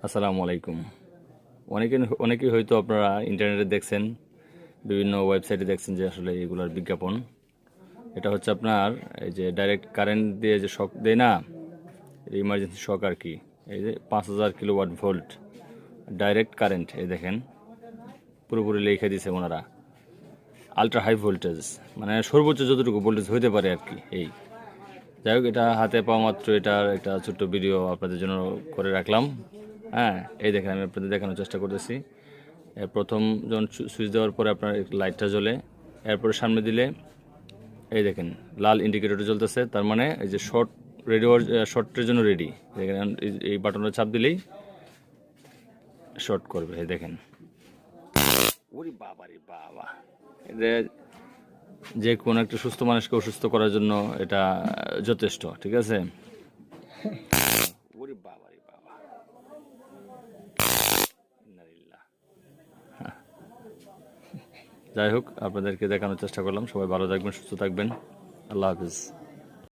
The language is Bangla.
আসসালামু আলাইকুম। অনেকেই হয়তো আপনারা ইন্টারনেটে দেখছেন, বিভিন্ন ওয়েবসাইটে দেখছেন যে আসলে এগুলার বিজ্ঞাপন। এটা হচ্ছে আপনার এই যে ডাইরেক্ট কারেন্ট দিয়ে যে শক দেয় না, ইমার্জেন্সি শক আর কি। এই যে 5000 কিলোওয়াট ভোল্ট ডাইরেক্ট কারেন্ট, এই দেখেন পুরোপুরি লিখে দিছে ওনারা আলট্রা হাই ভোল্টেজ, মানে সর্বোচ্চ যতটুকু ভোল্টেজ হইতে পারে আর কি। এই যাই হোক, এটা হাতে পাওয়া মাত্র এটার একটা ছোট্ট ভিডিও আপনাদের জন্য করে রাখলাম। হ্যাঁ, এই দেখেন আমি আপনাদের দেখানোর চেষ্টা করতেছি। প্রথম যখন সুইচ দেওয়ার পরে আপনার লাইটটা জ্বলে, এরপরে সামনে দিলে এই দেখেন লাল ইন্ডিকেটরটা জ্বলতেছে, তার মানে এই যে শর্টের জন্য রেডি। দেখেন এই বাটনটা চাপ দিলেই শর্ট করবে। এই দেখেন, ওরে বাবা রে বাবা, এটা যে কোনো একটা সুস্থ মানুষকে অসুস্থ করার জন্য এটা যথেষ্ট। ঠিক আছে, ওরে বাবা রে বাবা, ইন্নালিল্লাহ। যাই হোক, আপনাদেরকে দেখানোর চেষ্টা করলাম। সবাই ভালো থাকবেন, সুস্থ থাকবেন। আল্লাহ হাফিজ।